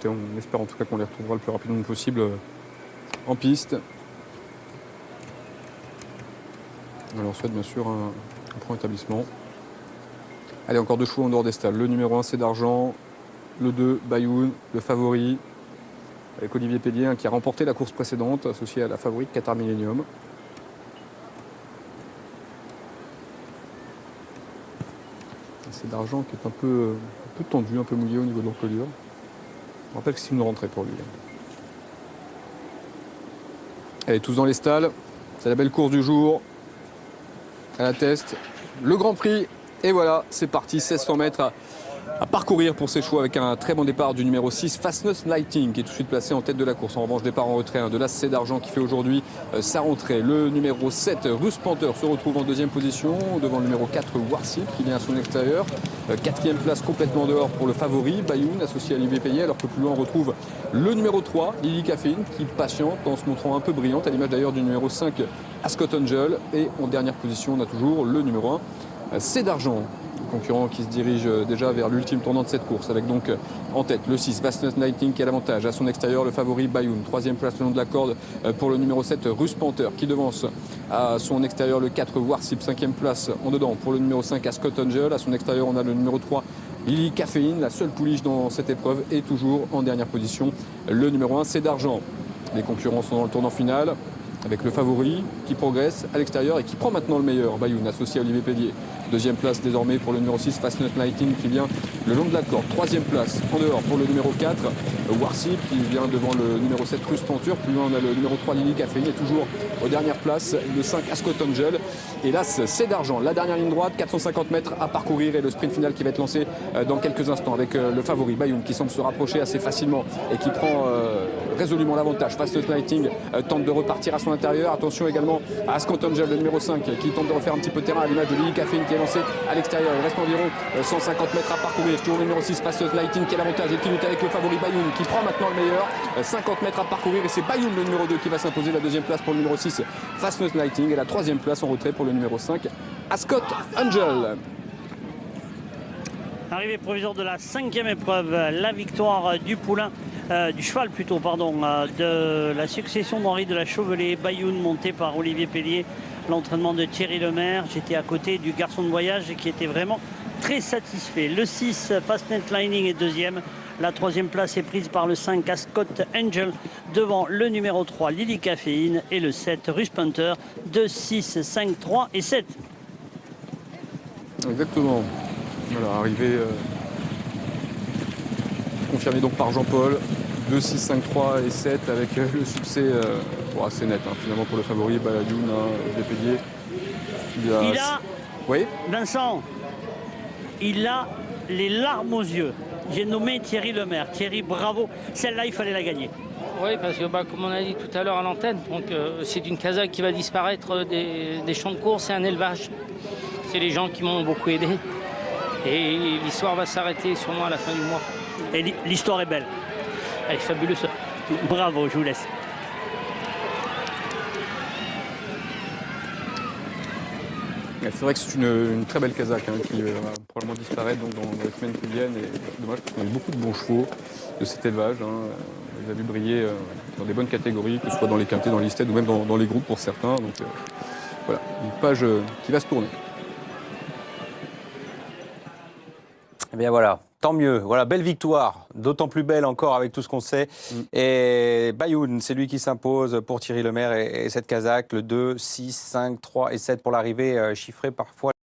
écoutez, on espère en tout cas qu'on les retrouvera le plus rapidement possible en piste. On leur souhaite bien sûr un prompt établissement. Allez, encore 2 chevaux en dehors des stalles. Le numéro 1, c'est d'argent. Le 2, Bayoun, le favori. Avec Olivier Pellier, qui a remporté la course précédente, associé à la favorite Qatar Millennium. C'est d'argent qui est un peu tendu, un peu mouillé au niveau de l'encolure. Je rappelle que c'est une rentrée pour lui. Allez, tous dans les stalles. C'est la belle course du jour. À la test, le Grand Prix. Et voilà, c'est parti, 1600 mètres à parcourir pour ces chevaux avec un très bon départ du numéro 6, Fastness Lighting, qui est tout de suite placé en tête de la course. En revanche, départ en retrait de l'As C'est d'argent qui fait aujourd'hui sa rentrée. Le numéro 7, Russe Panther, se retrouve en deuxième position, devant le numéro 4, Warship, qui vient à son extérieur. Quatrième place complètement dehors pour le favori, Bayoun, associé à Olivier Pellier, alors que plus loin on retrouve le numéro 3, Lily Caffeine, qui patiente en se montrant un peu brillante, à l'image d'ailleurs du numéro 5, Ascot Angel. Et en dernière position, on a toujours le numéro 1, C'est d'argent. Concurrent qui se dirige déjà vers l'ultime tournant de cette course, avec donc en tête le 6, Fastness Lighting, qui a l'avantage. À son extérieur, le favori Bayoun. Troisième place le long de la corde pour le numéro 7, Russe Panther, qui devance à son extérieur le 4, Warship. Cinquième place en dedans pour le numéro 5, Ascot Angel. À son extérieur, on a le numéro 3, Lily Caffeine, la seule pouliche dans cette épreuve. Et toujours en dernière position, le numéro 1, C'est d'argent. Les concurrents sont dans le tournant final, avec le favori qui progresse à l'extérieur et qui prend maintenant le meilleur, Bayoun, associé à Olivier Pellier. Deuxième place désormais pour le numéro 6, Fastness Lighting, qui vient le long de la corde. Troisième place en dehors pour le numéro 4, Warship, qui vient devant le numéro 7, Russe Panther. Plus loin, on a le numéro 3, Lily Caffeine. Et toujours aux dernières places, le 5, Ascot Angel. Et là, C'est d'argent. La dernière ligne droite, 450 mètres à parcourir, et le sprint final qui va être lancé dans quelques instants avec le favori Bayoun, qui semble se rapprocher assez facilement et qui prend résolument l'avantage. Fastness Lighting tente de repartir à son intérieur. Attention également à Ascot Angel, le numéro 5, qui tente de refaire un petit peu de terrain à l'image de Lily Caffeine, qui est lancé à l'extérieur. Il reste environ 150 mètres à parcourir. Toujours le numéro 6, Fastness Lighting, qui est l'avantage et qui lutte avec le favori Bayoun, qui prend maintenant le meilleur. 50 mètres à parcourir, et c'est Bayoun, le numéro 2, qui va s'imposer. La deuxième place pour le numéro 6, Fastness Lighting, et la troisième place en retrait pour le numéro 5, Ascot Angel. Arrivée provisoire de la 5e épreuve, la victoire du poulain, du cheval plutôt, pardon, de la succession d'Henri de la Chauvelée, Bayoun, monté par Olivier Pellier. L'entraînement de Thierry Lemaire. J'étais à côté du garçon de voyage qui était vraiment très satisfait. Le 6, Fastness Lighting, est deuxième. La troisième place est prise par le 5, Ascot Angel, devant le numéro 3, Lily Caffeine, et le 7, Russe Panther. 2, 6, 5, 3 et 7. Exactement. Voilà, arrivée confirmée donc par Jean-Paul. 2, 6, 5, 3 et 7, avec le succès assez net, finalement, pour le favori Bayoun, Olivier Pellier. Il a, oui, Vincent, il a les larmes aux yeux. J'ai nommé Thierry Lemaire. Thierry, bravo. Celle-là, il fallait la gagner. Oui, parce que comme on a dit tout à l'heure à l'antenne, c'est une casa qui va disparaître des champs de course, c'est un élevage. C'est les gens qui m'ont beaucoup aidé. Et l'histoire va s'arrêter sûrement à la fin du mois. Et l'histoire est belle. Elle est fabuleuse. Bravo, je vous laisse. C'est vrai que c'est une très belle casaque qui va probablement disparaître donc, dans les semaines qui viennent. Et c'est dommage parce qu'on a eu beaucoup de bons chevaux de cet élevage. On les a vu briller dans des bonnes catégories, que ce soit dans les quintés, dans les listed ou même dans les groupes pour certains. Donc voilà, une page qui va se tourner. Eh bien voilà, tant mieux. Voilà, belle victoire, d'autant plus belle encore avec tout ce qu'on sait. Et Bayoun, c'est lui qui s'impose pour Thierry Lemaire et cette casaque, le 2, 6, 5, 3 et 7 pour l'arrivée chiffrée parfois.